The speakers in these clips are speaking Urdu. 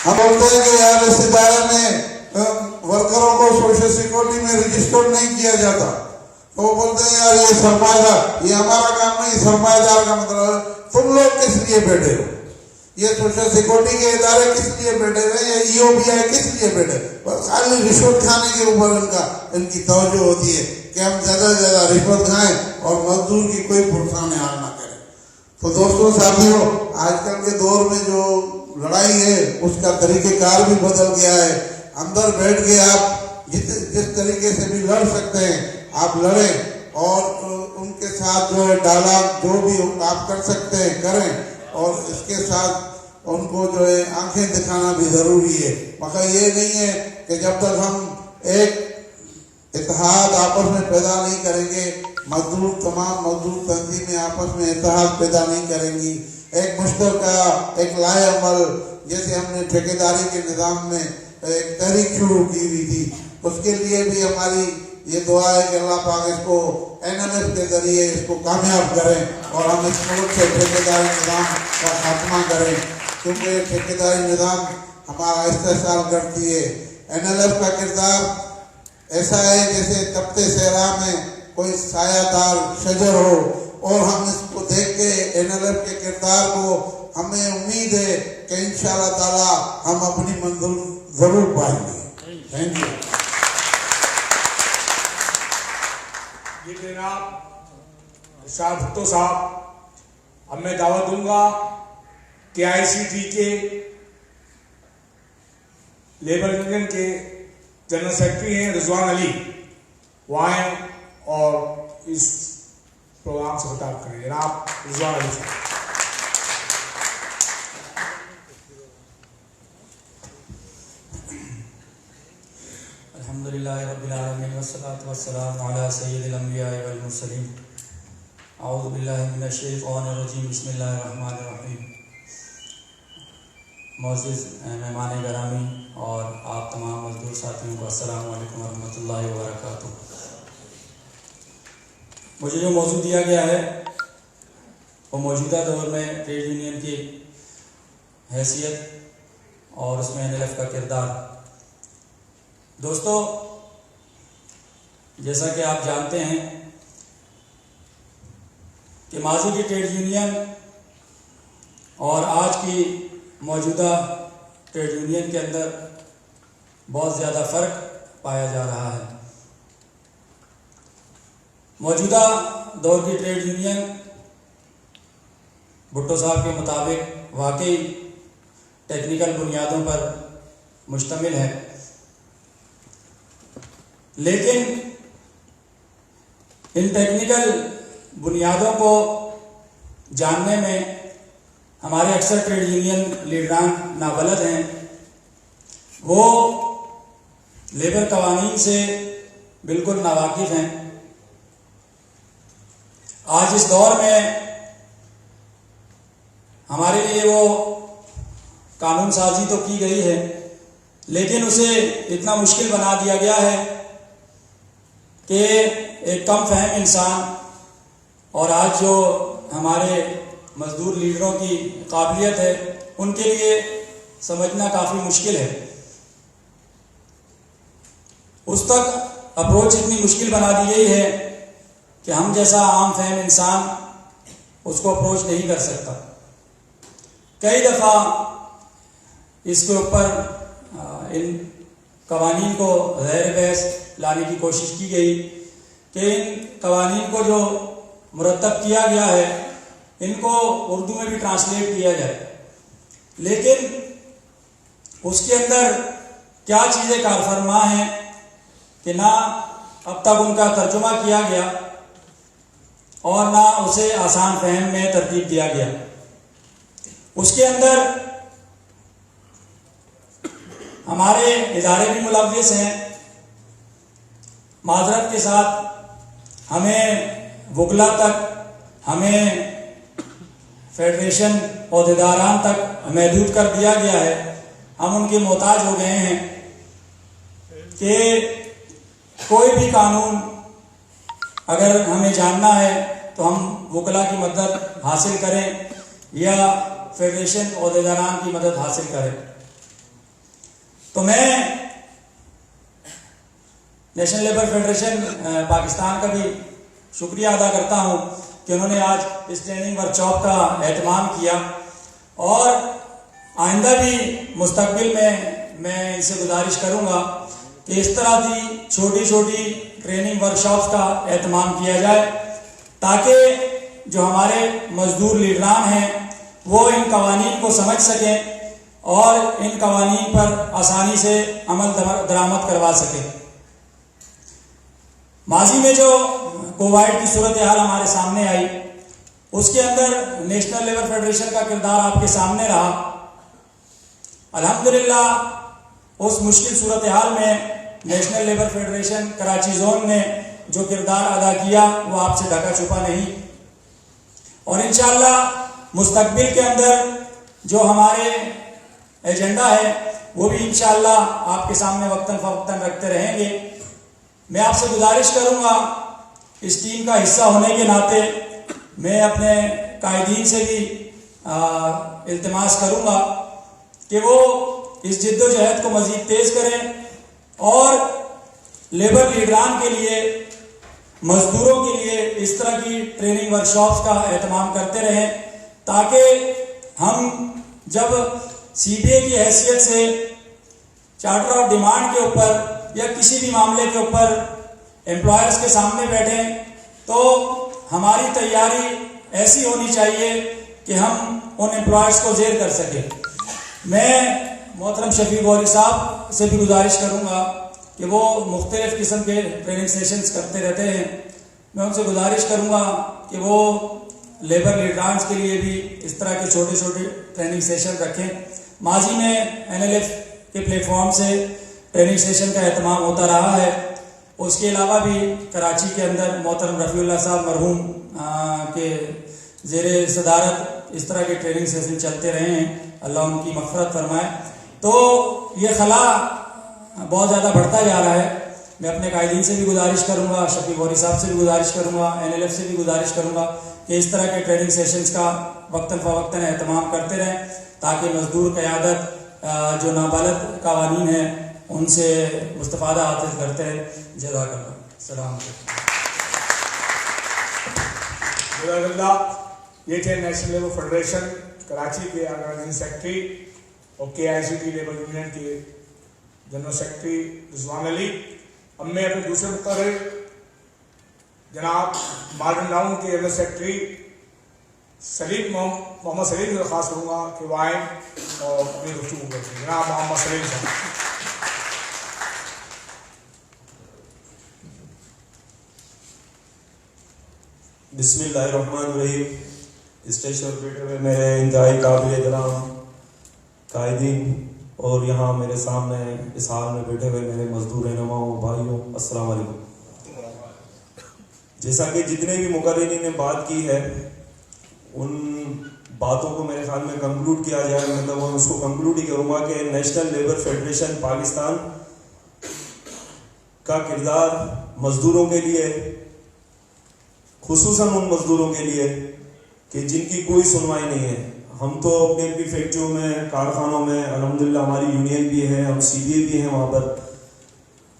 ہم بولتے ہیں کہ یار اس ادارے میں ورکروں کو سوشل سیکورٹی میں رجسٹر نہیں کیا جاتا، تو وہ بولتے ہیں یار یہ سرمایہ دار، یہ ہمارا کام نہیں، سرمایہ دار کا مطلب ہے تم لوگ کس لیے بیٹھے ہو، یہ سوشل سیکورٹی کے ادارے کس لیے بیٹھے ہوئے، یہ ای او پی آئی کس لیے بیٹھے، بس خالی رشوت کھانے کے اوپر ان کی توجہ ہوتی ہے کہ ہم زیادہ سے زیادہ رشوت کھائیں اور مزدور کی کوئی پرسان حال نہ کریں۔ تو دوستوں ساتھیوں، آج کل کے دور میں جو لڑائی ہے اس کا طریقہ کار بھی بدل گیا ہے۔ اندر بیٹھ کے آپ جس طریقے سے بھی لڑ سکتے ہیں آپ لڑیں، اور ان کے ساتھ جو ہے ڈائلاگ جو بھی آپ کر سکتے ہیں کریں، اور اس کے ساتھ ان کو جو ہے آنکھیں دکھانا بھی ضروری ہے، مگر یہ نہیں ہے کہ جب تک ہم ایک اتحاد آپس میں پیدا نہیں کریں گے، تمام مزدور تنظیمیں آپس میں اتحاد پیدا نہیں کریں گی، ایک مشترکہ ایک لائے عمل، جیسے ہم نے ٹھیکیداری کے نظام میں ایک تحریک شروع کی ہوئی تھی، اس کے لیے بھی ہماری یہ دعا ہے کہ اللہ پاک اس کو NLF کے ذریعے اس کو کامیاب کریں اور ہم اس ملک سے ٹھیکیداری نظام کا خاتمہ کریں، کیونکہ یہ ٹھیکیداری نظام ہمارا استحصال کرتی ہے۔ NLF کا کردار ایسا ہے جیسے تپتے صحرا میں کوئی سایہ دار شجر ہو، اور ہم اس کو دیکھ کے NLF کے کردار کو ہمیں امید ہے کہ انشاءاللہ تعالی ہم اپنی منزل ضرور پائیں گے۔ Thank you. یہ جناب ارشاد بھٹو صاحب، اب میں دعوت دوں گا کہ ICT کے لیبر یونین کے جنرل سیکرٹری ہیں رضوان علی، وہ آئیں اور اس پروگرام سے خطاب کریں۔ جناب رضوان علی صاحب۔ الحمدللہ رب العالمین والصلاة والسلام علی سید الانبیاء والمرسلین۔ اعوذ باللہ من الشیطان الرجیم، بسم اللہ الرحمن الرحیم۔ معزز مہمان گرامی اور آپ تمام مزدور ساتھیوں کو السلام علیکم ورحمۃ اللہ وبرکاتہ۔ مجھے جو موضوع دیا گیا ہے وہ موجودہ دور میں ٹریڈ یونین کی حیثیت اور اس میں NLF کا کردار۔ دوستو، جیسا کہ آپ جانتے ہیں کہ ماضی کی ٹریڈ یونین اور آج کی موجودہ ٹریڈ یونین کے اندر بہت زیادہ فرق پایا جا رہا ہے۔ موجودہ دور کی ٹریڈ یونین بھٹو صاحب کے مطابق واقعی ٹیکنیکل بنیادوں پر مشتمل ہے، لیکن ان ٹیکنیکل بنیادوں کو جاننے میں ہمارے اکثر ٹریڈ یونین لیڈران نابلد ہیں۔ وہ لیبر قوانین سے بالکل ناواقف ہیں۔ آج اس دور میں ہمارے لیے وہ قانون سازی تو کی گئی ہے، لیکن اسے اتنا مشکل بنا دیا گیا ہے کہ ایک کم فہم انسان، اور آج جو ہمارے مزدور لیڈروں کی قابلیت ہے ان کے لیے سمجھنا کافی مشکل ہے۔ اس تک اپروچ اتنی مشکل بنا دی گئی ہے کہ ہم جیسا عام فہم انسان اس کو اپروچ نہیں کر سکتا۔ کئی دفعہ اس کے اوپر ان قوانین کو غیر بحث لانے کی کوشش کی گئی کہ ان قوانین کو جو مرتب کیا گیا ہے ان کو اردو میں بھی ٹرانسلیٹ کیا جائے، لیکن اس کے اندر کیا چیزیں کار فرما ہیں کہ نہ اب تک ان کا ترجمہ کیا گیا اور نہ اسے آسان فہم میں ترتیب دیا گیا۔ اس کے اندر ہمارے ادارے بھی ملوث ہیں۔ معذرت کے ساتھ ہمیں وکلا تک، ہمیں فیڈریشن عہدیداران تک محدود کر دیا گیا ہے۔ ہم ان کے محتاج ہو گئے ہیں کہ کوئی بھی قانون اگر ہمیں جاننا ہے تو ہم وکلا کی مدد حاصل کریں یا فیڈریشن عہدیداران کی مدد حاصل کریں۔ تو میں نیشنل لیبر فیڈریشن پاکستان کا بھی شکریہ ادا کرتا ہوں کہ انہوں نے آج اس ٹریننگ ورکشاپ کا اہتمام کیا، اور آئندہ بھی مستقبل میں ان سے گزارش کروں گا کہ اس طرح کی چھوٹی چھوٹی ٹریننگ ورکشاپس کا اہتمام کیا جائے، تاکہ جو ہمارے مزدور لیڈران ہیں وہ ان قوانین کو سمجھ سکیں اور ان قوانین پر آسانی سے عمل درآمد کروا سکیں۔ ماضی میں جو کووائڈ کی صورتحال ہمارے سامنے آئی، اس کے اندر نیشنل لیبر فیڈریشن کا کردار آپ کے سامنے رہا۔ الحمدللہ اس مشکل صورتحال میں national labour federation Karachi zone نے جو کردار ادا کیا وہ آپ سے ڈھکا چھپا نہیں، اور انشاءاللہ مستقبل کے اندر جو ہمارے ایجنڈا ہے وہ بھی انشاءاللہ آپ کے سامنے وقتاً فوقتاً رکھتے رہیں گے۔ میں آپ سے گزارش کروں گا، اس ٹیم کا حصہ ہونے کے ناطے میں اپنے قائدین سے بھی التماس کروں گا کہ وہ اس جد و جہد کو مزید تیز کریں اور لیبر لیڈران کے لیے، مزدوروں کے لیے اس طرح کی ٹریننگ ورکشاپس کا اہتمام کرتے رہیں، تاکہ ہم جب سی بی اے کی حیثیت سے چارٹر آف ڈیمانڈ کے اوپر یا کسی بھی معاملے کے اوپر امپلائرز کے سامنے بیٹھیں تو ہماری تیاری ایسی ہونی چاہیے کہ ہم ان امپلائرز کو زیر کر سکیں۔ میں محترم شفیع غوری صاحب سے بھی گزارش کروں گا کہ وہ مختلف قسم کے ٹریننگ سیشنز کرتے رہتے ہیں، میں ان سے گزارش کروں گا کہ وہ لیبر لیڈرانس کے لیے بھی اس طرح کے چھوٹے چھوٹے ٹریننگ سیشن رکھیں۔ ماضی میں NLF کے پلیٹ فارم سے ٹریننگ سیشن کا اہتمام ہوتا رہا ہے، اس کے علاوہ بھی کراچی کے اندر محترم رفیع اللہ صاحب مرحوم کے زیر صدارت اس طرح کے ٹریننگ سیشن چلتے رہے ہیں، اللہ ان کی مغفرت فرمائے۔ تو یہ خلا بہت زیادہ بڑھتا جا رہا ہے۔ میں اپنے قائدین سے بھی گزارش کروں گا، شفیع غوری صاحب سے بھی گزارش کروں گا، NLF سے بھی گزارش کروں گا کہ اس طرح کے ٹریننگ سیشنز کا وقتاً فوقتاً اہتمام کرتے رہیں، تاکہ مزدور قیادت جو نابالغ قوانین ہیں ان سے مستفادہ حاصل کرتے ہیں۔ جزاک اللہ، السلام علیکم۔ جزاک اللہ۔ یہ تھے نیشنل لیبر فیڈریشن کراچی کے آرگنائزنگ سیکرٹری اور KICT لیبر یونین کے جنرل سیکرٹری رضوان علی۔ اب میں اپنے دوسرے مقرر جناب ماڈرن ٹاؤن کے جنرل سیکرٹری محمد سلیم سے درخواست کروں گا کہ وہ آئیں اور اپنی گفتگو کریں۔ جناب محمد سلیم صاحب۔ بسم اللہ الرحمن الرحیم۔ اسٹیج پر بیٹھے ہوئے میرے انتہائی قابل احترام قائدین اور یہاں میرے سامنے اس حال میں بیٹھے ہوئے میرے مزدور رہنماؤں بھائیوں، السلام علیکم۔ جیسا کہ جتنے بھی مقررین نے بات کی ہے ان باتوں کو میرے خیال میں کنکلوڈ کیا جائے، مطلب اس کو کنکلوڈ ہی کروں گا کہ نیشنل لیبر فیڈریشن پاکستان کا کردار مزدوروں کے لیے، خصوصاً ان مزدوروں کے لیے کہ جن کی کوئی سنوائی نہیں ہے۔ ہم تو اپنی اپنی فیکٹریوں میں، کارخانوں میں الحمدللہ ہماری یونین بھی ہے، ہم CBA بھی ہیں وہاں پر،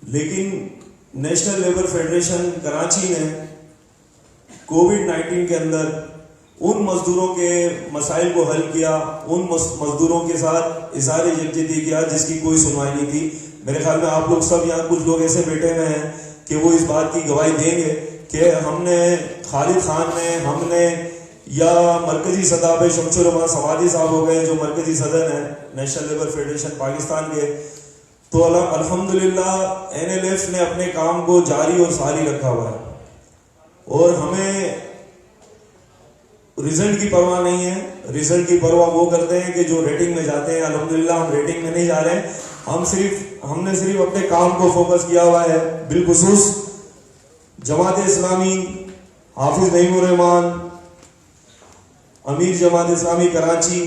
لیکن نیشنل لیبر فیڈریشن کراچی نے کووڈ-19 کے اندر ان مزدوروں کے مسائل کو حل کیا، ان مزدوروں کے ساتھ اظہار یکجہتی کیا جس کی کوئی سنوائی نہیں تھی۔ میرے خیال میں آپ لوگ سب یہاں کچھ لوگ ایسے بیٹھے ہوئے ہیں کہ وہ اس بات کی گواہی دیں گے کہ ہم نے، خالد خان نے، ہم نے، یا مرکزی سطح پہ شمشور رحمان سوادی صاحب ہو گئے جو مرکزی صدر ہیں نیشنل لیبر فیڈریشن پاکستان کے، تو الحمدللہ NLF نے اپنے کام کو جاری اور ساری رکھا ہوا ہے، اور ہمیں رزلٹ کی پرواہ نہیں ہے۔ رزلٹ کی پرواہ وہ کرتے ہیں کہ جو ریٹنگ میں جاتے ہیں۔ الحمدللہ ہم ریٹنگ میں نہیں جا رہے ہیں، ہم نے صرف اپنے کام کو فوکس کیا ہوا ہے۔ بالخصوص جماعت اسلامی، حافظ نعیم الرحمان، امیر جماعت اسلامی کراچی،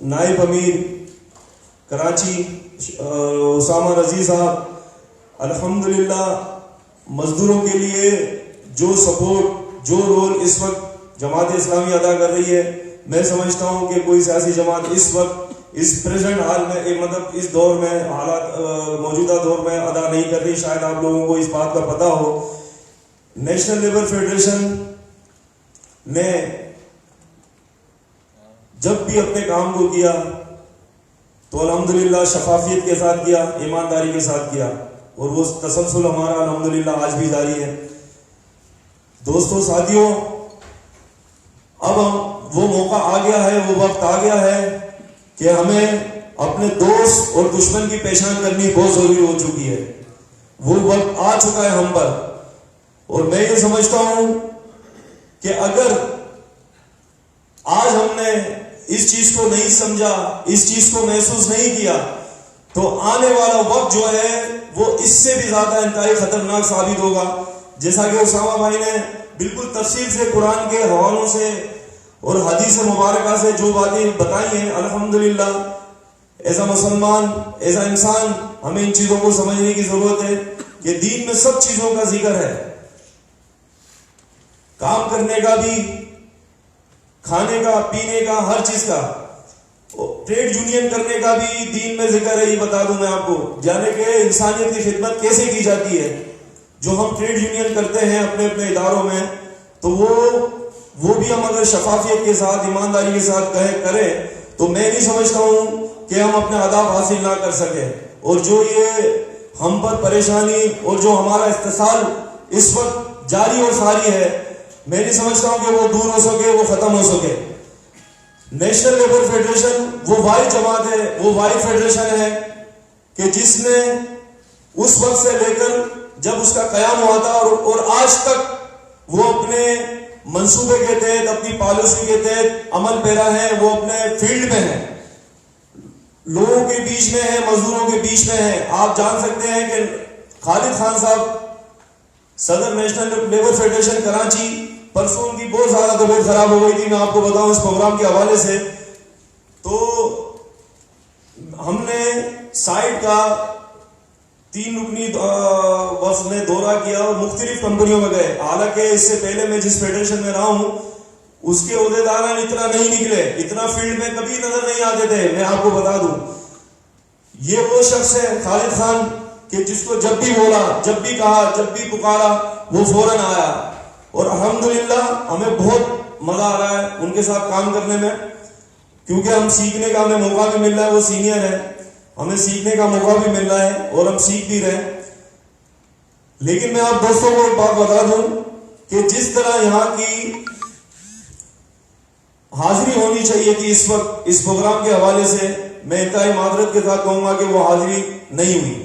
نائب امیر کراچی اسامہ رضی صاحب، الحمدللہ مزدوروں کے لیے جو سپورٹ، جو رول اس وقت جماعت اسلامی ادا کر رہی ہے، میں سمجھتا ہوں کہ کوئی سیاسی جماعت اس وقت اس پریزنٹ حال میں مطلب اس دور میں حالات موجودہ دور میں ادا نہیں کر رہی. شاید آپ لوگوں کو اس بات کا پتہ ہو. نیشنل لیبر فیڈریشن نے جب بھی اپنے کام کو کیا تو الحمدللہ شفافیت کے ساتھ کیا, ایمانداری کے ساتھ کیا, اور وہ تسلسل ہمارا الحمدللہ آج بھی جاری ہے. دوستوں ساتھیوں, اب وہ موقع آ گیا ہے, وہ وقت آ گیا ہے کہ ہمیں اپنے دوست اور دشمن کی پہچان کرنی بہت ضروری ہو چکی ہے. وہ وقت آ چکا ہے ہم پر, اور میں یہ سمجھتا ہوں کہ اگر آج ہم نے اس چیز کو نہیں سمجھا, اس چیز کو محسوس نہیں کیا, تو آنے والا وقت جو ہے وہ اس سے بھی زیادہ انتہائی خطرناک ثابت ہوگا. جیسا کہ اسامہ بھائی نے بالکل تفصیل سے قرآن کے حوالوں سے اور حدیث مبارکہ سے جو باتیں بتائی ہیں, الحمدللہ ایز اے مسلمان, ایز اے انسان, ہمیں ان چیزوں کو سمجھنے کی ضرورت ہے کہ دین میں سب چیزوں کا ذکر ہے. کام کرنے کا بھی, کھانے کا, پینے کا, ہر چیز کا. ٹریڈ یونین کرنے کا بھی دین میں ذکر ہے. یہ بتا دوں میں آپ کو, یعنی کہ انسانیت کی خدمت کیسے کی جاتی ہے. جو ہم ٹریڈ یونین کرتے ہیں اپنے اپنے اداروں میں, تو وہ بھی ہم اگر شفافیت کے ساتھ, ایمانداری کے ساتھ کریں تو میں نہیں سمجھتا ہوں کہ ہم اپنے اہداف حاصل نہ کر سکیں. اور جو یہ ہم پر پریشانی اور جو ہمارا استحصال اس وقت جاری اور ساری ہے, میں نہیں سمجھتا ہوں کہ وہ دور ہو سکے, وہ ختم ہو سکے. نیشنل لیبر فیڈریشن وہ واحد جماعت ہے, وہ واحد فیڈریشن ہے کہ جس نے اس وقت سے لے کر جب اس کا قیام ہوا تھا اور آج تک وہ اپنے منصوبے کے تحت, اپنی پالیسی کے تحت عمل پیرا ہے. وہ اپنے فیلڈ میں ہے, لوگوں کے بیچ میں ہے, مزدوروں کے بیچ میں ہے. آپ جان سکتے ہیں کہ خالد خان صاحب صدر نیشنل لیبر فیڈریشن کراچی, پرسوں ان کی بہت زیادہ طبیعت خراب ہو گئی تھی. میں آپ کو بتاؤں اس پروگرام کے حوالے سے, تو ہم نے سائٹ کا 3 رکنی وفد نے دورہ کیا اور مختلف کمپنیوں میں گئے. حالانکہ اس سے پہلے میں جس فیڈریشن میں رہا ہوں اس کے عہدیداران اتنا نہیں نکلے, اتنا فیلڈ میں کبھی نظر نہیں آتے تھے. میں آپ کو بتا دوں یہ وہ شخص ہے خالد خان کہ جس کو جب بھی بولا, جب بھی کہا, جب بھی پکارا وہ فوراً آیا. اور الحمدللہ ہمیں بہت مزہ آ رہا ہے ان کے ساتھ کام کرنے میں, کیونکہ ہم سیکھنے کا ہمیں موقع بھی مل رہا ہے. وہ سینئر ہے, ہمیں سیکھنے کا موقع بھی مل رہا ہے اور ہم سیکھ بھی رہے ہیں. لیکن میں آپ دوستوں کو ایک بات بتا دوں کہ جس طرح یہاں کی حاضری ہونی چاہیے تھی اس وقت اس پروگرام کے حوالے سے, میں انتہائی معذرت کے ساتھ کہوں گا کہ وہ حاضری نہیں ہوئی.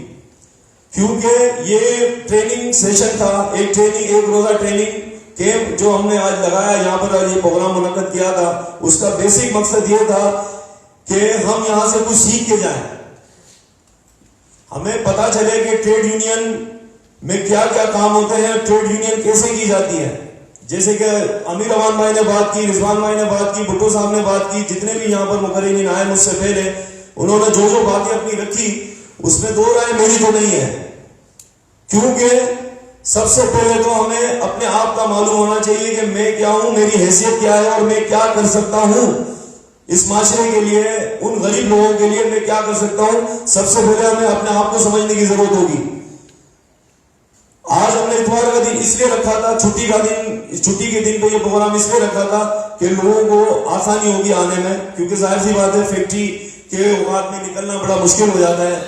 کیونکہ یہ ٹریننگ سیشن تھا, ایک روزہ ٹریننگ کیمپ جو ہم نے آج لگایا یہاں پر, آج یہ پروگرام منعقد کیا تھا, اس کا بیسک مقصد یہ تھا کہ ہم یہاں سے کچھ سیکھ کے جائیں. ہمیں پتا چلے کہ ٹریڈ یونین میں کیا کیا کام ہوتے ہیں, ٹریڈ یونین کیسے کی جاتی ہے. جیسے کہ امیر امان بھائی نے بات کی, رضوان بھائی نے بات کی, بھٹو صاحب نے بات کی, جتنے بھی یہاں پر مقررین آئے مجھ سے پہلے, انہوں نے جو باتیں اپنی رکھی اس میں 2 رائے میری تو نہیں ہے. کیونکہ سب سے پہلے تو ہمیں اپنے آپ کا معلوم ہونا چاہیے کہ میں کیا ہوں, میری حیثیت کیا ہے, اور میں کیا کر سکتا ہوں اس معاشرے کے لیے, ان غریب لوگوں کے لیے میں کیا کر سکتا ہوں. سب سے پہلے ہمیں اپنے آپ کو سمجھنے کی ضرورت ہوگی. آج ہم نے اتوار کا دن اس لیے رکھا تھا, چھٹی کے دن پہ یہ پروگرام اس لیے رکھا تھا کہ لوگوں کو آسانی ہوگی آنے میں, کیونکہ ظاہر سی بات ہے فیکٹری کے اوقات میں نکلنا بڑا مشکل ہو جاتا ہے.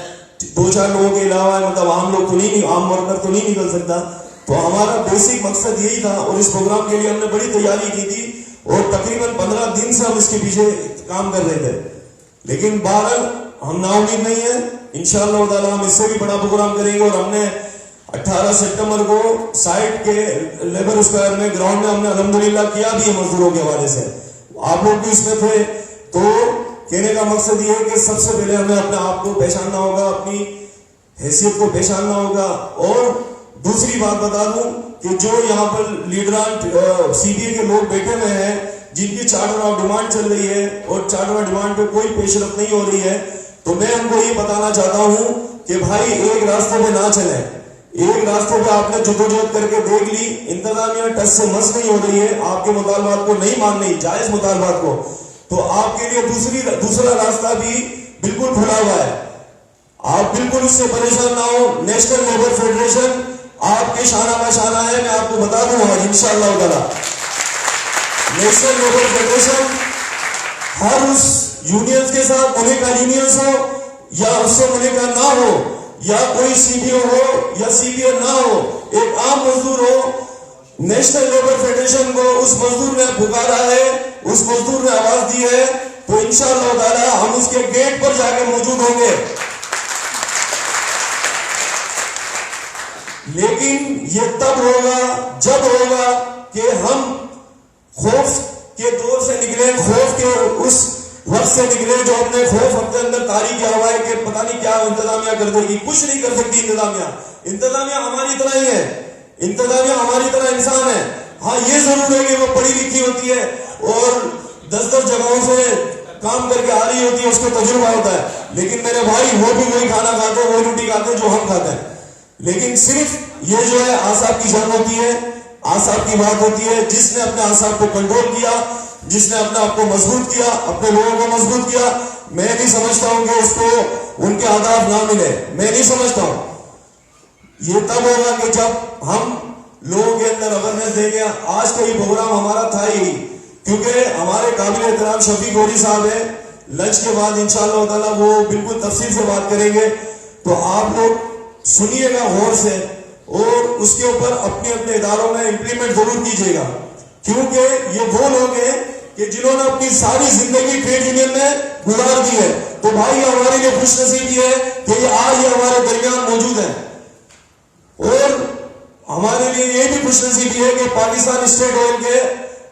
2-4 لوگوں کے علاوہ مطلب عام لوگ تو نہیں, عام ورکر تو نہیں نکل سکتا. تو ہمارا بیسک مقصد یہی تھا, اور اس پروگرام کے لیے ہم نے بڑی تیاری کی تھی, اور تقریباً 15 دن سے ہم اس کے پیچھے کام کر رہے تھے. لیکن بہرحال ہم نا امید نہیں ہیں, انشاءاللہ تعالی ہم اس سے بھی بڑا پروگرام کریں گے. اور ہم نے 18 سپٹمبر کو سائٹ کے لیبر اسکوائر میں گراؤنڈ میں ہم نے الحمدللہ کیا بھی ہے مزدوروں کے حوالے سے. آپ لوگ بھی اس میں تھے. تو کہنے کا مقصد یہ ہے کہ سب سے پہلے ہمیں اپنے آپ کو پہچاننا ہوگا, اپنی حیثیت کو پہچاننا ہوگا. اور دوسری بات بتا دوں کہ جو یہاں پر لیڈران سی بی اے کے لوگ بیٹھے ہوئے ہیں جن کی چارٹر آف ڈیمانڈ چل رہی ہے اور چارٹر آف ڈیمانڈ پہ کوئی پیش رفت نہیں ہو رہی ہے, تو میں ان کو یہ بتانا چاہتا ہوں کہ بھائی ایک راستے پہ نہ چلیں. ایک راستے پہ آپ نے جدوجہد کر کے دیکھ لی, انتظامیہ ٹس سے مس نہیں ہو رہی ہے, آپ کے مطالبات کو نہیں مان رہی, جائز مطالبات کو, تو آپ کے لیے دوسرا راستہ بھی بالکل کھلا ہوا ہے. آپ بالکل اس سے پریشان نہ ہو. نیشنل لیبر فیڈریشن آپ کے شانہ بہ شانہ ہے. میں آپ کو بتا دوں گا انشاءاللہ تعالی نیشنل لیبر فیڈریشن ہر اس یونینز کے ساتھ انہیں کا یونینز ہو یا اس سے انہیں کا نہ ہو, یا کوئی سی بی او ہو یا سی بی او نہ ہو, ایک عام مزدور ہو, نیشنل لیبر فیڈریشن کو اس مزدور نے پکارا ہے, اس مزدور نے آواز دی ہے, تو انشاءاللہ تعالی ہم اس کے گیٹ پر جا کے موجود ہوں گے. لیکن یہ تب ہوگا جب ہوگا کہ ہم خوف کے دور سے نکلے, خوف کے اس وقت سے نکلے جو ہم نے خوف اپنے اندر طاری کیا ہوا ہے کہ پتہ نہیں کیا انتظامیہ کر دے گی. کچھ نہیں کر سکتی انتظامیہ ہماری طرح ہی ہے, انتظامیہ ہماری طرح انسان ہے. ہاں یہ ضرور ہے کہ وہ پڑھی لکھی ہوتی ہے اور 10 جگہوں سے کام کر کے آ رہی ہوتی ہے, اس کو تجربہ ہوتا ہے, لیکن میرے بھائی وہ بھی وہی کھانا کھاتے ہیں, وہی روٹی کھاتے ہیں جو ہم کھاتے ہیں. لیکن صرف یہ جو ہے اعصاب کی جنگ ہوتی ہے, اعصاب کی بات ہوتی ہے. جس نے اپنے اعصاب کو کنٹرول کیا, جس نے اپنے آپ کو مضبوط کیا, اپنے لوگوں کو مضبوط کیا, میں نہیں سمجھتا ہوں کہ اس کو ان کے آداب نہ ملے. میں نہیں سمجھتا ہوں. یہ تب ہوگا کہ جب ہم لوگوں کے اندر اویئرنیس دیں گے. آج کا یہ پروگرام ہمارا تھا ہی کیونکہ ہمارے قابل احترام شفیق گوری صاحب ہیں. لنچ کے بعد انشاءاللہ تعالیٰ وہ بالکل تفصیل سے بات کریں گے, تو آپ لوگ سنیے گا غور سے اور اس کے اوپر اپنے اپنے اداروں میں امپلیمنٹ ضرور کیجیے گا, کیونکہ یہ وہ لوگ ہیں کہ جنہوں نے اپنی ساری زندگی ٹریڈ یونین میں گزار دی ہے. تو بھائی ہمارے لیے خوش نصیبی ہے کہ یہ آج ہمارے درمیان موجود ہیں, اور ہمارے لیے یہ بھی خوش نصیبی ہے کہ پاکستان اسٹیٹ آئل کے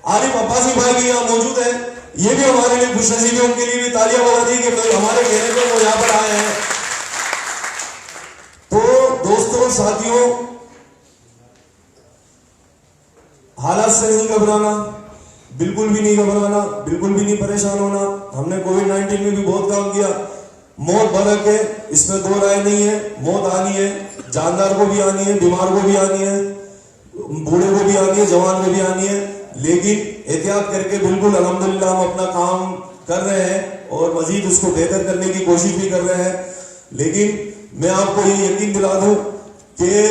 عارف عباسی بھائی بھی یہاں موجود ہیں. یہ بھی ہمارے لیے خوش نصیبی ہے, ان کے لیے بھی تالیاں بجا دی کہ ہمارے کہنے پہ وہ یہاں پر آئے ہیں. تو دوستوں ساتھیوں, حالات سے نہیں گھبرانا, بالکل بھی نہیں گھبرانا, بالکل بھی نہیں پریشان ہونا. ہم نے کووڈ-19 میں بھی بہت کام کیا. موت برک ہے, اس میں دو رائے نہیں ہے. موت آنی ہے, جاندار کو بھی آنی ہے, بیمار کو بھی آنی ہے, بوڑھے کو بھی آنی ہے, جوان کو بھی آنی ہے. لیکن احتیاط کر کے بالکل الحمدللہ ہم اپنا کام کر رہے ہیں اور مزید اس کو بہتر کرنے کی کوشش بھی کر رہے ہیں. لیکن میں آپ کو یہ یقین دلا دوں کہ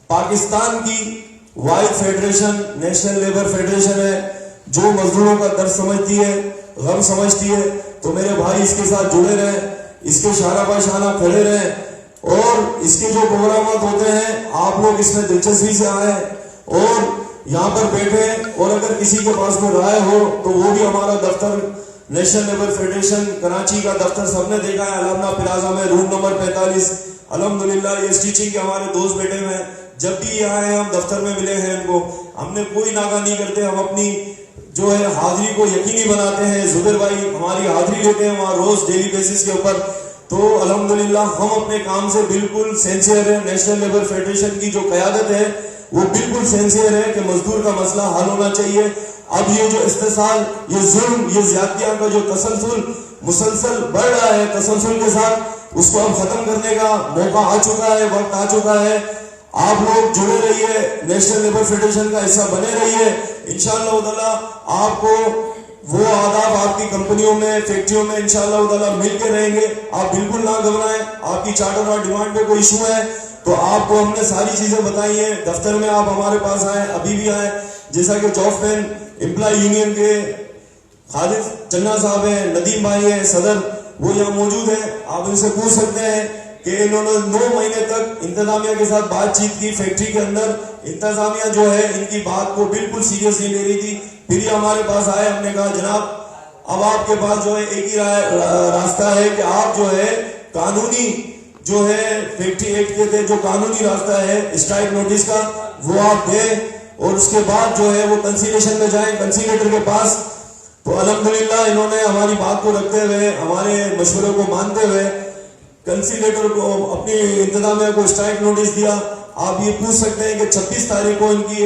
پاکستان کی واحد فیڈریشن نیشنل لیبر فیڈریشن ہے جو مزدوروں کا درد سمجھتی ہے, غم سمجھتی ہے. تو میرے بھائی اس کے ساتھ جڑے رہیں, اس کے شانہ بہ شانہ کھڑے رہیں, اور اس کے جو پروگرامات ہوتے ہیں آپ لوگ اس میں دلچسپی سے آئیں اور یہاں پر بیٹھیں. اور اگر کسی کے پاس کوئی رائے ہو تو وہ بھی ہمارا دفتر نیشنل لیبر فیڈریشن کراچی کا دفتر سب نے دیکھا ہے, علامہ پلازا میں روم نمبر 45. الحمدللہ یہ اسٹیچنگ کے ہمارے دوست بیٹھے ہوئے ہیں. جب بھی یہ آئے ہیں ہم دفتر میں ملے ہیں ان کو, ہم نے کوئی ناغہ نہیں کرتے. ہم اپنی جو ہے حاضری کو یقینی بناتے ہیں. زبیر بھائی ہماری حاضری لیتے ہیں وہاں روز ڈیلی بیسس کے اوپر. تو الحمدللہ ہم اپنے کام سے بالکل سینسیئر ہیں. نیشنل لیبر فیڈریشن کی جو قیادت ہے وہ بالکل سینسیئر ہے کہ مزدور کا مسئلہ حل ہونا چاہیے. اب یہ جو استحصال, یہ ظلم, یہ زیادتیاں کا جو تسلسل مسلسل بڑھ رہا ہے, تسلسل کے ساتھ اس کو اب ختم کرنے کا موقع آ چکا ہے, وقت آ چکا ہے. آپ لوگ جڑے رہیے, نیشنل لیبر فیڈریشن کا حصہ بنے رہیے. انشاءاللہ تعالیٰ آپ کو وہ آداب آپ کی کمپنیوں میں, فیکٹریوں میں انشاءاللہ تعالیٰ مل کے رہیں گے. آپ بالکل نہ گھبرائیں. آپ کی چارٹر اور ڈیمانڈ پہ کوئی ایشو ہے تو آپ کو ہم نے ساری چیزیں بتائی ہیں. دفتر میں آپ ہمارے پاس آئیں, ابھی بھی آئیں. جیسا کہ جاب مین امپلائی یونین کے خالد چنّا صاحب ہیں, ندیم بھائی ہیں صدر, وہ یہاں موجود ہیں. آپ ان سے پوچھ سکتے ہیں کہ انہوں نے 9 مہینے تک انتظامیہ کے ساتھ بات چیت کی. فیکٹری کے اندر انتظامیہ جو ہے ان کی بات کو بالکل سیریس نہیں لے رہی تھی. پھر یہ ہمارے پاس آئے, ہم نے کہا جناب اب آپ کے پاس جو ہے ایک ہی راستہ ہے کہ آپ جو ہے قانونی جو ہے فیکٹری ایکٹ کے تحت جو قانونی راستہ ہے اسٹرائک نوٹس کا وہ آپ دیں, اور اس کے بعد جو ہے وہ کنسیلیشن میں جائیں کنسیلیٹر کے پاس. تو الحمدللہ انہوں نے ہماری بات کو رکھتے ہوئے, ہمارے مشورے کو مانتے ہوئے کنسیلیٹر کو اپنی انتظامیہ کو اسٹرائک نوٹس دیا. آپ یہ پوچھ سکتے ہیں کہ 26 تاریخ کو ان کی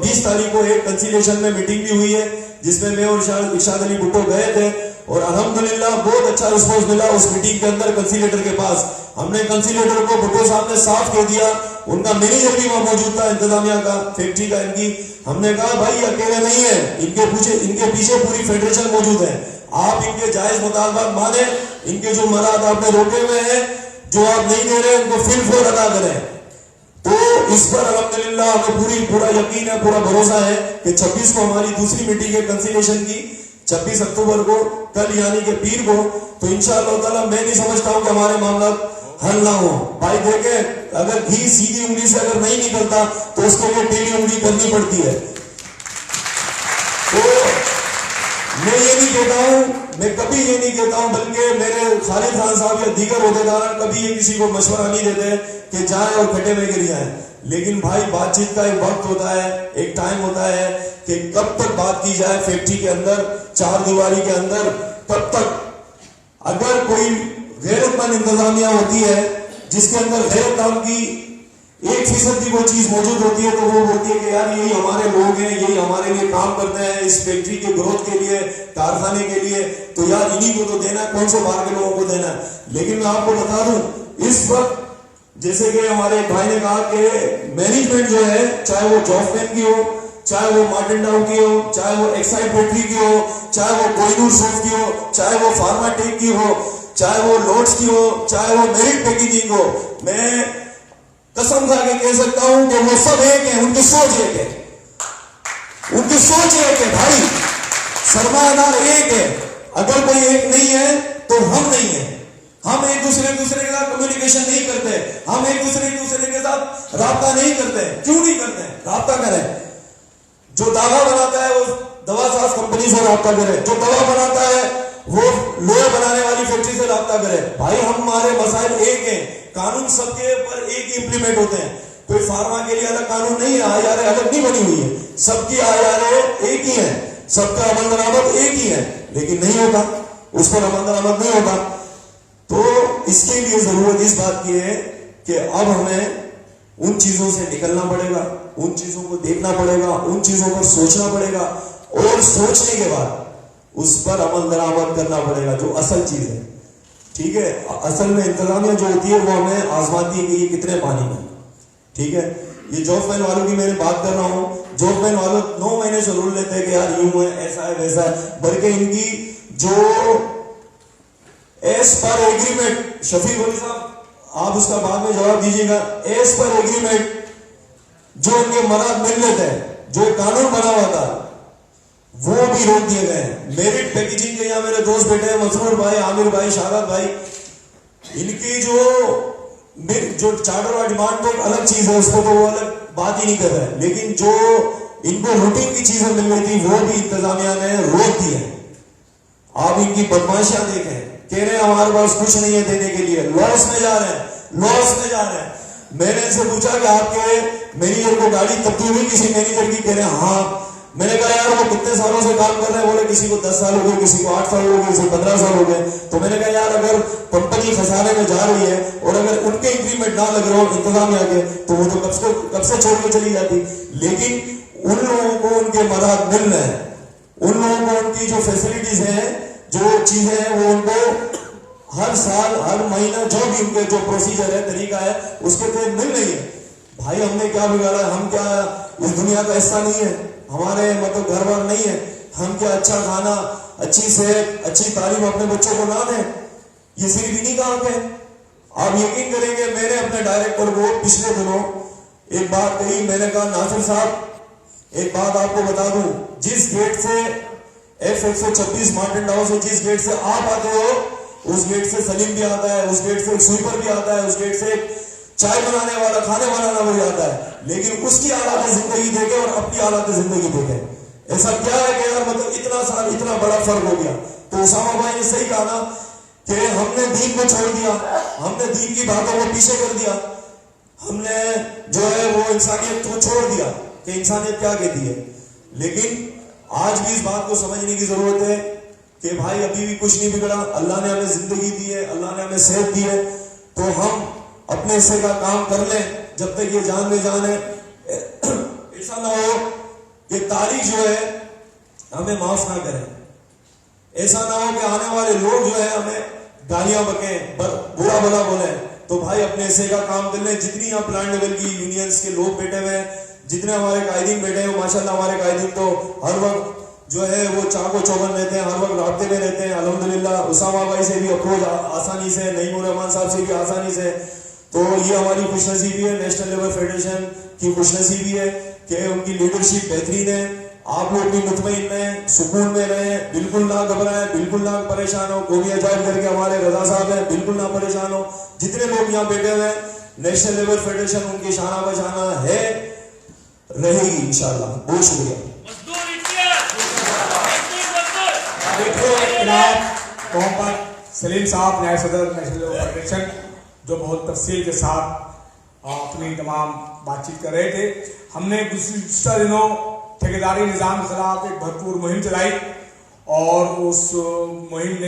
20 تاریخ کو ایک کنسیلیشن میں میٹنگ بھی ہوئی ہے جس میں اور ارشاد علی بھٹو گئے تھے, اور الحمدللہ بہت اچھا رسپانس ملا اس میٹنگ کے اندر کنسیلیٹر کے پاس. ہم نے کنسیلیٹر کو بھٹو صاحب نے صاف کہہ دیا, ان کا مینیجر بھی وہاں موجود تھا انتظامیہ کا فیکٹری کا ان کی. ہم نے کہا بھائی اکیلے نہیں ہیں, ان کے پیچھے پوری فیڈریشن موجود ہے, آپ ان کے جائز مطالبات مانیں, ان کے جو مراد آپ نے روکے ہوئے ہیں, جو آپ نہیں دے رہے ان کو فل فور ادا کریں. تو اس پر الحمدللہ ہمیں پورا یقین ہے, پورا بھروسہ ہے کہ 26 کو ہماری دوسری میٹنگ ہے کنسیلیشن کی, 26 اکتوبر کو, کل یعنی کہ پیر کو. تو انشاءاللہ تعالیٰ میں نہیں سمجھتا ہوں کہ ہمارے معاملات حل نہ ہو. بھائی دیکھیں, اگر گھی سیدھی انگلی سے اگر نہیں نکلتا تو اس کے لیے ٹیڑھی انگلی کرنی پڑتی ہے. تو میں یہ نہیں کہتا ہوں, میں کبھی یہ نہیں کہتا ہوں, بلکہ میرے خالد خان صاحب یا دیگر عہدیدار کبھی یہ کسی کو مشورہ نہیں دیتے کہ جائیں اور کھٹے میں گر جائیں. لیکن بھائی بات چیت کا ایک وقت ہوتا ہے, ایک ٹائم ہوتا ہے کہ کب تک بات کی جائے فیکٹری کے اندر, چار دیواری کے اندر, کب تک. اگر کوئی غیرت مند انتظامیہ ہوتی ہے جس کے اندر غیرت نام کی 1% کی کوئی چیز موجود ہوتی ہے, تو وہ بولتی ہے کہ یار یہی ہمارے لوگ ہیں, یہی ہمارے لیے کام کرتے ہیں اس فیکٹری کے گروتھ کے لیے, کارخانے کے لیے, تو یار انہی کو تو دینا ہے, کون سے باہر کے لوگوں کو دینا ہے. لیکن میں آپ کو بتا دوں اس وقت جیسے کہ ہمارے بھائی نے کہا کہ مینجمنٹ جو ہے, چاہے وہ جوفمین کی ہو, چاہے وہ مارٹن ڈاؤ کی ہو, چاہے وہ ایکسائڈ بیٹری کی ہو, چاہے وہ کوہینور سوف کی ہو, چاہے وہ فارما ٹیک کی ہو, چاہے وہ لوڈس کی ہو, چاہے وہ میرٹ پیکیجنگ ہو, میں قسم کھا کے کہہ سکتا ہوں کہ وہ سب ایک ہیں, ان کی سوچ ایک ہے, ان کی سوچ ایک ہے. بھائی سرمایہ دار ایک ہے, اگر کوئی ایک نہیں ہے تو ہم نہیں ہیں. ہم ایک دوسرے کے ساتھ کمیونیکیشن نہیں کرتے, ہم ایک دوسرے کے ساتھ رابطہ نہیں کرتے. کیوں نہیں کرتے؟ رابطہ کریں. جو دوا بناتا ہے وہ دوا ساز کمپنی سے رابطہ کرے, جو دوا بناتا ہے وہ لوہے بنانے والی فیکٹری سے رابطہ کرے. بھائی ہمارے مسائل ایک ہیں, قانون سب کے اوپر ایک ہی امپلیمنٹ ہوتے ہیں. کوئی فارما کے لیے الگ قانون نہیں ہے, آئی الگ نہیں بنی ہوئی ہے, سب کی آئی ایک ہی ہے, سب کا عمل درآمد ایک ہی ہے, لیکن نہیں ہوتا, اس پر عمل درآمد نہیں ہوتا. تو اس کے لیے ضرورت اس بات کی ہے کہ اب ہمیں ان چیزوں سے نکلنا پڑے گا, ان چیزوں کو دیکھنا پڑے گا, ان چیزوں پر سوچنا پڑے گا, اور سوچنے کے بعد اس پر عمل درآمد کرنا پڑے گا جو اصل چیز ہے. ٹھیک ہے, اصل میں انتظامیہ جو ہوتی ہے وہ ہمیں آزماتی ہے کہ یہ کتنے پانی میں. ٹھیک ہے, یہ جاب مین والوں کی میں بات کر رہا ہوں. جاب مین والوں 9 مہینے سے رول لیتے ہیں کہ یار یوں ہے, ایسا ہے, ویسا ہے, بلکہ ان کی جو ایز پر ایگریمنٹ, شفیق ولی صاحب آپ اس کا بعد میں جواب دیجیے گا, ایز پر ایگریمنٹ جو ان کے مراد مل لیتے ہیں, جو قانون بنا ہوا تھا وہ بھی روک دیے گئے ہیں. میرٹ پیکیجنگ کے یہاں میرے دوست بیٹھے ہیں, مسرور بھائی, عامر بھائی, شہادت بھائی, ان کی جو چارٹر اور ڈیمانڈ تو ایک الگ چیز ہے, اس کو تو وہ الگ بات ہی نہیں کر رہے, لیکن جو ان کو روٹین کی چیزیں مل رہی تھی وہ بھی انتظامیہ نے روک دی ہے. آپ ان کی بدماشیاں دیکھیں, کہہ رہے ہیں ہمارے پاس کچھ نہیں ہے دینے کے لیے, لاس میں جا رہے ہیں, لاس میں جا رہے ہیں. میں نے ان سے پوچھا کہ آپ کے مینیجر کو گاڑی تبدیل ہوئی کسی مینیجر کی؟ کہہ رہے ہیں ہاں. میں نے کہا یار وہ کتنے سالوں سے کام کر رہے ہیں؟ بولے کسی کو 10 سال ہو گئے, کسی کو 8 سال ہو گئے, کسی کو 15 سال ہو گئے. تو میں نے کہا یار اگر کمپنی خسارے میں جا رہی ہے اور اگر ان کے انکریمنٹ نہ لگ رہے ہو انتظامیہ کے, تو وہ تو کب سے چھوڑ کے چلی جاتی. لیکن ان لوگوں کو ان کے مراد مل رہے ہیں, ان لوگوں کو ان کی جو فیسلٹیز ہیں, جو چیزیں ہیں, وہ ان کو ہر سال ہر مہینہ جو بھی ان کے جو پروسیجر ہے, طریقہ ہے, اس کے تحت مل رہی ہے. بھائی ہم نے کیا بگاڑا؟ ہم کیا اس دنیا کا حصہ نہیں ہے؟ ہمارے مطلب گھر بار نہیں ہے؟ ہم کیا اچھا کھانا, اچھی صحت, اچھی تعلیم اپنے بچوں کو نہ دیں؟ یہ صرف انہیں کا حق ہے. آپ یقین کریں گے میں نے اپنے ڈائریکٹر کو پچھلے دنوں ایک بات کہی. میں نے کہا ناصر صاحب ایک بات آپ کو بتا دوں, جس گیٹ سے F126 مارٹن ڈاؤ سے جس گیٹ سے آپ آتے ہو, اس گیٹ سے سلیم بھی آتا ہے, اس گیٹ سے ایک سویپر بھی آتا ہے, اس گیٹ سے ایک چائے بنانے والا, کھانے بنانا بھی آتا ہے. لیکن اس کی حالات زندگی دیکھے اور اپنی حالات زندگی دیکھے. ایسا کیا ہے کہ یار مطلب اتنا سال اتنا بڑا فرق ہو گیا. تو اسامہ بھائی نے صحیح کہا نا کہ ہم نے دین کو چھوڑ دیا, ہم نے دین کی باتوں کو پیچھے کر دیا, ہم نے جو ہے وہ انسانیت کو چھوڑ دیا کہ انسانیت کیا کہتی ہے. لیکن آج بھی اس بات کو سمجھنے کی ضرورت ہے کہ بھائی ابھی بھی کچھ نہیں بگڑا. اللہ نے ہمیں زندگی دی ہے, اللہ نے ہمیں صحت دی ہے, تو ہم اپنے حصے کا کام کر لیں جب تک یہ جان میں جان ہے. ایسا نہ ہو کہ تاریخ جو ہے ہمیں معاف نہ کرے, ایسا نہ ہو کہ آنے والے لوگ جو ہے ہمیں گالیاں بکیں, برا بلا بولیں. تو بھائی اپنے حصے کا کام کر لیں. جتنی یہاں پلانٹ لیول کی یونینز کے لوگ بیٹھے ہوئے ہیں, جتنے ہمارے قائدین بیٹھے ہیں, ماشاءاللہ ہمارے قائدین تو ہر وقت جو ہے وہ چاق و چوبند رہتے ہیں, ہر وقت رابطے میں رہتے ہیں. الحمدللہ اسامہ بھائی سے بھی اپروچ آسانی سے, نعیم الرحمان صاحب سے بھی آسانی سے. تو یہ ہماری خوش نصیبی ہے, نیشنل لیبر فیڈریشن کی خوش نصیبی ہے کہ ان کی لیڈرشپ بہترین ہے. آپ لوگ بھی مطمئن رہیں, سکون میں رہیں, بالکل نہ گھبرائیں, بالکل نہ پریشان ہو. قومی عجائب کر کے ہمارے رضا صاحب ہیں, بالکل نہ پریشان ہو. جتنے لوگ یہاں بیٹھے ہوئے ہیں, نیشنل لیبر فیڈریشن ان کی شانہ بشانہ ہے, رہے گی انشاءاللہ. بہت شکریہ. محمد سلیم صاحب نائب صدر نیشنل لیبر فیڈریشن, جو بہت تفصیل کے ساتھ اپنی تمام بات چیت کر رہے تھے. ہم نے گزشتہ دنوں ٹھیکیداری نظام کے خلاف ایک بھرپور مہم چلائی, اور اس مہم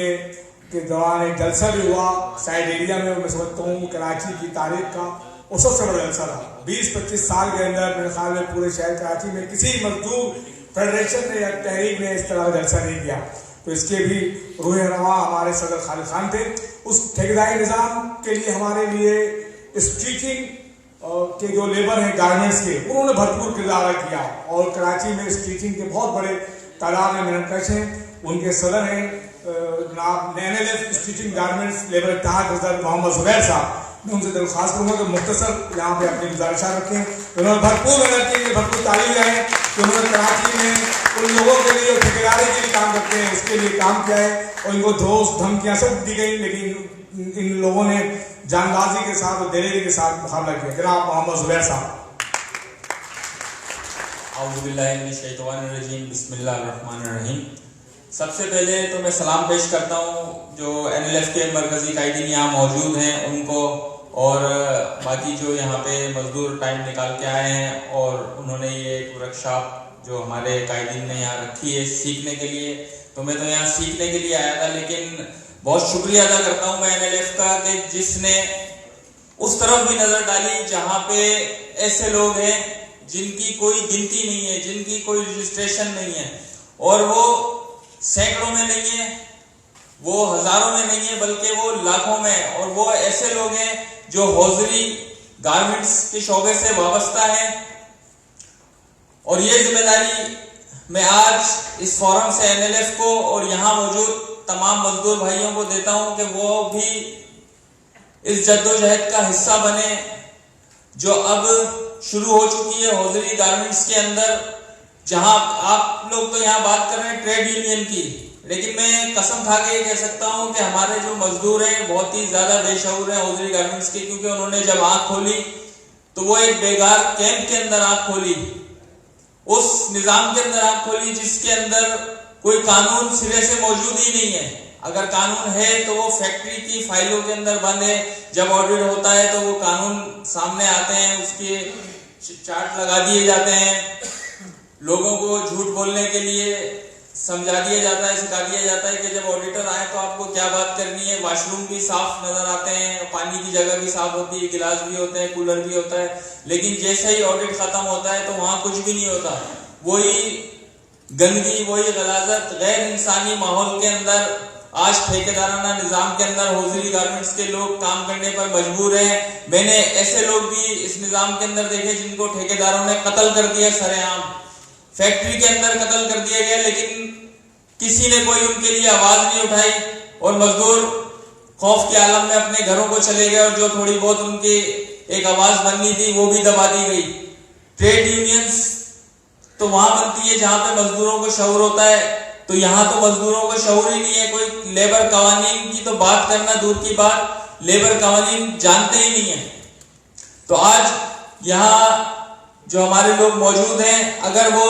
کے دوران ایک جلسہ بھی ہوا سائڈ ایریا میں. میں سمجھتا ہوں کراچی کی تاریخ کا اس وقت سے بڑا جلسہ تھا. 20-25 سال کے اندر میرے خیال میں پورے شہر کراچی میں کسی مزدور فیڈریشن نے یا تحریک نے اس طرح کا جلسہ نہیں کیا. تو اس کے بھی روح رواں ہمارے صدر خالد خان تھے. اس ٹھیکیداری نظام کے لیے ہمارے لیے اسٹریچنگ کے جو لیبر ہیں گارمنٹس کے, انہوں نے بھرپور کردار ادا کیا, اور کراچی میں اسٹریچنگ کے بہت بڑے تعداد میں محنت کش ہیں. ان کے صدر ہیں جناب NLF اسٹریچنگ گارمنٹس لیبر اتحاد صدر محمد زبیر صاحب. میں ان سے درخواست کروں گا کہ مختصر یہاں پہ اپنی گزارشات رکھیں. انہوں نے بھرپور محنت کی, بھرپور تعلیم رہے کہ انہوں نے کراچی میں ان لوگوں کے لیے ٹھیکیداری کے لیے کام کرتے ہیں اس کے لیے کام کیا ہے, اور ان کو دھوس دھمکیاں سب دی گئی, لیکن ان لوگوں نے جان بازی کے ساتھ اور دلیری کے ساتھ مقابلہ کیا. جناب محمد زبیر صاحب. اعوذ باللہ من الشیطان الرجیم, بسم اللہ الرحمن الرحیم. سب سے پہلے تو میں سلام پیش کرتا ہوں جو NLF کے مرکزی قائدین یہاں موجود ہیں ان کو, اور باقی جو یہاں پہ مزدور ٹائم نکال کے آئے ہیں, اور انہوں نے یہ ایک ورکشاپ جو ہمارے قائدین نے یہاں رکھی ہے سیکھنے کے لیے. تو میں تو یہاں سیکھنے کے لیے آیا تھا, لیکن بہت شکریہ ادا کرتا ہوں میں NLF کا کہ جس نے اس طرف بھی نظر ڈالی جہاں پہ ایسے لوگ ہیں جن کی کوئی گنتی نہیں ہے, جن کی کوئی رجسٹریشن نہیں ہے, اور وہ سینکڑوں میں نہیں ہے, وہ ہزاروں میں نہیں ہے, بلکہ وہ لاکھوں میں. اور وہ ایسے لوگ ہیں جو حوضری گارمنٹس کے شعبے سے وابستہ ہیں. اور یہ ذمہ داری میں آج اس فورم سے NLF کو اور یہاں موجود تمام مزدور بھائیوں کو دیتا ہوں کہ وہ بھی اس جدوجہد کا حصہ بنے جو اب شروع ہو چکی ہے حوضری گارمنٹس کے اندر. جہاں آپ لوگ تو یہاں بات کر رہے ہیں ٹریڈ یونین کی, لیکن میں قسم کھا کے یہ کہہ سکتا ہوں کہ ہمارے جو مزدور ہیں بہت ہی زیادہ بے شعور ہیں حوضری گارمنٹس کے, کیونکہ انہوں نے جب آنکھ کھولی تو وہ ایک بیگار کیمپ کے اندر آنکھ کھولی, اس نظام کے اندر آنکھ کھولی جس کے اندر کوئی قانون سرے سے موجود ہی نہیں ہے. اگر قانون ہے تو وہ فیکٹری کی فائلوں کے اندر بند ہے. جب آڈٹ ہوتا ہے تو وہ قانون سامنے آتے ہیں, اس کے چارٹ لگا دیے جاتے ہیں, لوگوں کو جھوٹ بولنے کے لیے سمجھا دیا جاتا ہے, سکھا دیا جاتا ہے کہ جب آڈیٹر آئے تو آپ کو کیا بات کرنی ہے. واش روم بھی صاف نظر آتے ہیں, پانی کی جگہ بھی صاف ہوتی ہے, گلاس بھی ہوتے ہیں, کولر بھی ہوتا ہے, لیکن جیسے ہی آڈٹ ختم ہوتا ہے تو وہاں کچھ بھی نہیں ہوتا. وہی گندگی, وہی غلاظت, غیر انسانی ماحول کے اندر آج ٹھیکیدارانہ نظام کے اندر حوضری گارمنٹس کے لوگ کام کرنے پر مجبور ہیں. میں نے ایسے لوگ بھی اس نظام کے اندر دیکھے جن کو ٹھیکیداروں نے قتل کر دیا, سر عام فیکٹری کے اندر قتل کر دیا گیا, لیکن کسی نے کوئی ان کے لیے آواز نہیں اٹھائی, اور مزدور خوف کے عالم میں اپنے گھروں کو چلے گئے, اور جو تھوڑی بہت ان کی ایک آواز بننی تھی وہ بھی دبا دی گئی. ٹریڈ یونینز تو وہاں بنتی ہے جہاں پہ مزدوروں کو شعور ہوتا ہے, تو یہاں تو مزدوروں کو شعور ہی نہیں ہے. کوئی لیبر قوانین کی تو بات کرنا دور کی بات, لیبر قوانین جانتے ہی نہیں ہیں. تو آج یہاں جو ہمارے لوگ موجود ہیں, اگر وہ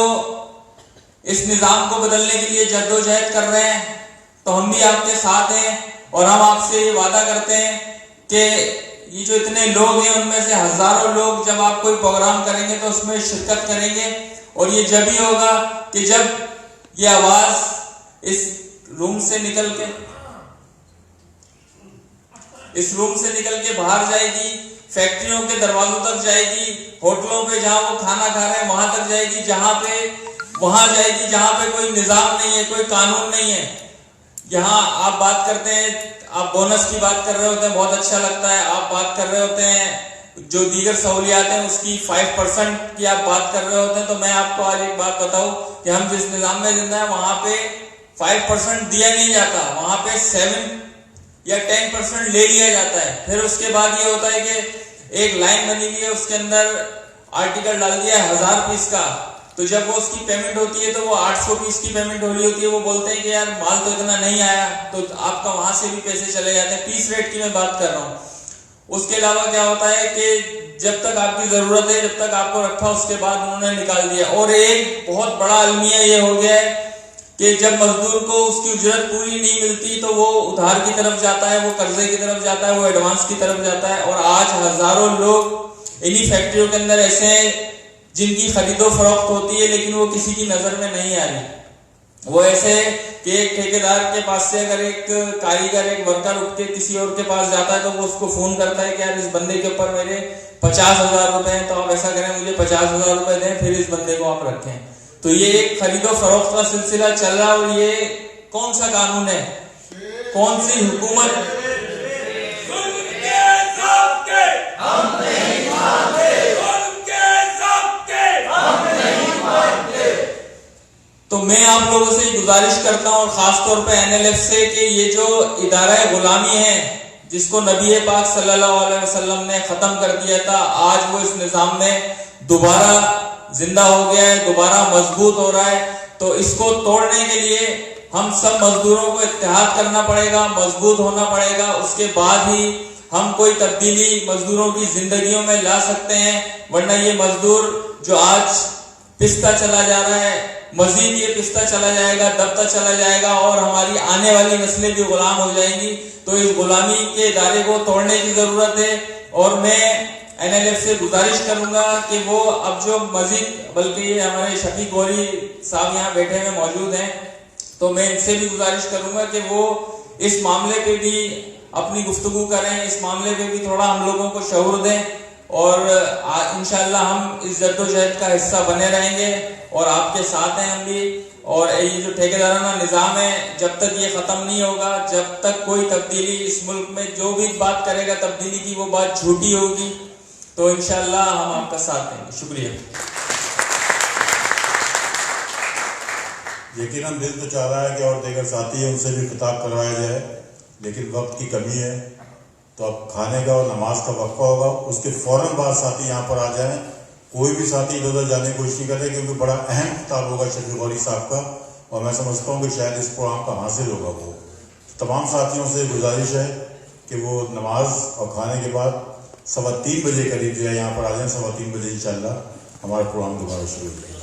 اس نظام کو بدلنے کے لیے جدوجہد کر رہے ہیں تو ہم بھی آپ کے ساتھ ہیں, اور ہم آپ سے یہ وعدہ کرتے ہیں کہ یہ جو اتنے لوگ ہیں ان میں سے ہزاروں لوگ جب آپ کوئی پروگرام کریں گے تو اس میں شرکت کریں گے. اور یہ جب ہی ہوگا کہ جب یہ آواز اس روم سے نکل کے باہر جائے گی, فیکٹریوں کے دروازوں تک جائے گی, ہوٹلوں پہ جہاں وہ کھانا کھا رہے ہیں وہاں تک جائے گی, وہاں جائے گی جہاں پہ کوئی نظام نہیں ہے, کوئی قانون نہیں ہے. یہاں آپ بات کرتے ہیں, آپ بونس کی بات کر رہے ہوتے ہیں, بہت اچھا لگتا ہے. آپ بات کر رہے ہوتے ہیں جو دیگر سہولیات ہیں اس کی 5% کی آپ بات کر رہے ہوتے ہیں. تو میں آپ کو آج ایک بات بتاؤں کہ ہم جس نظام میں زندہ ہیں وہاں پہ 5% دیا نہیں جاتا, وہاں پہ 7 یا 10% لے لیا جاتا ہے. پھر اس کے بعد یہ ہوتا ہے کہ ایک لائن بنی ہوئی ہے, اس کے اندر آرٹیکل ڈال دیا ہے 1000 پیس کا, تو جب وہ اس کی پیمنٹ ہوتی ہے تو وہ 800 پیس کی پیمنٹ ہو رہی ہوتی ہے. وہ بولتے ہیں کہ یار مال تو اتنا نہیں آیا, تو آپ کا وہاں سے بھی پیسے چلے جاتے ہیں. پیس ریٹ کی میں بات کر رہا ہوں. اس کے علاوہ کیا ہوتا ہے کہ جب تک آپ کی ضرورت ہے, جب تک آپ کو رکھا, اس کے بعد انہوں نے نکال دیا. اور ایک بہت بڑا المیہ یہ ہو گیا ہے کہ جب مزدور کو اس کی اجرت پوری نہیں ملتی تو وہ ادھار کی طرف جاتا ہے, وہ قرضے کی طرف جاتا ہے, وہ ایڈوانس کی طرف جاتا ہے. اور آج ہزاروں لوگ انہی فیکٹریوں کے اندر ایسے ہیں جن کی خرید و فروخت ہوتی ہے لیکن وہ کسی کی نظر میں نہیں آ رہی. وہ ایسے کہ ایک ٹھیکیدار کے پاس سے اگر ایک کاریگر, ایک ورکر اٹھ کے کسی اور کے پاس جاتا ہے تو وہ اس کو فون کرتا ہے کہ یار اس بندے کے اوپر میرے 50,000 روپے ہیں, تو آپ ایسا کریں مجھے 50,000 روپے دیں, پھر اس بندے کو آپ رکھیں. تو یہ ایک خرید و فروخت کا سلسلہ چل رہا ہے. اور یہ کون سا قانون ہے, کون سی حکومت؟ تو میں آپ لوگوں سے گزارش کرتا ہوں, اور خاص طور پہ NLF سے, کہ یہ جو ادارہ غلامی ہے جس کو نبی پاک صلی اللہ علیہ وسلم نے ختم کر دیا تھا, آج وہ اس نظام میں دوبارہ زندہ ہو گیا ہے, دوبارہ مضبوط ہو رہا ہے. تو اس کو توڑنے کے لیے ہم سب مزدوروں کو اتحاد کرنا پڑے گا, مضبوط ہونا پڑے گا. اس کے بعد ہی ہم کوئی تبدیلی مزدوروں کی زندگیوں میں لا سکتے ہیں. ورنہ یہ مزدور جو آج پستا چلا جا رہا ہے, مزید یہ پستا چلا جائے گا, دبتا چلا جائے گا, اور ہماری آنے والی نسلیں بھی غلام ہو جائیں گی. تو اس غلامی کے ادارے کو توڑنے کی ضرورت ہے. اور میں NLF سے گزارش کروں گا کہ وہ اب جو مزید, بلکہ یہ ہمارے شفیق گوری صاحب یہاں بیٹھے ہوئے موجود ہیں, تو میں ان سے بھی گزارش کروں گا کہ وہ اس معاملے پہ بھی اپنی گفتگو کریں, اس معاملے پہ بھی تھوڑا ہم لوگوں کو شعور دیں. اور انشاءاللہ ہم اس جد و جہد کا حصہ بنے رہیں گے, اور آپ کے ساتھ ہیں ہم بھی. اور یہ جو ٹھیکیدارانہ نظام ہے, جب تک یہ ختم نہیں ہوگا, جب تک کوئی تبدیلی اس ملک میں, جو بھی بات کرے گا تبدیلی کی, وہ بات جھوٹی ہوگی. تو انشاءاللہ ہم آپ کا ساتھ دیں گے. شکریہ. یقیناً دل تو چاہ رہا ہے کہ اور دیگر ساتھی ہیں ان سے بھی خطاب کروایا جائے, لیکن وقت کی کمی ہے. تو اب کھانے کا اور نماز کا وقفہ ہوگا, اس کے فوراً بعد ساتھی یہاں پر آ جائیں. کوئی بھی ساتھی ادھر ادھر جانے کی کوشش نہیں کرے, کیونکہ بڑا اہم خطاب ہوگا شفیق غوری صاحب کا, اور میں سمجھتا ہوں کہ شاید اس پروگرام کا حاصل ہوگا. وہ تمام ساتھیوں سے گزارش ہے کہ وہ نماز اور کھانے کے بعد 3:15 بجے قریب جو ہے یہاں پر آ جائیں. 3:15 بجے انشاءاللہ ہمارا پروگرام دوبارہ شروع ہوگا.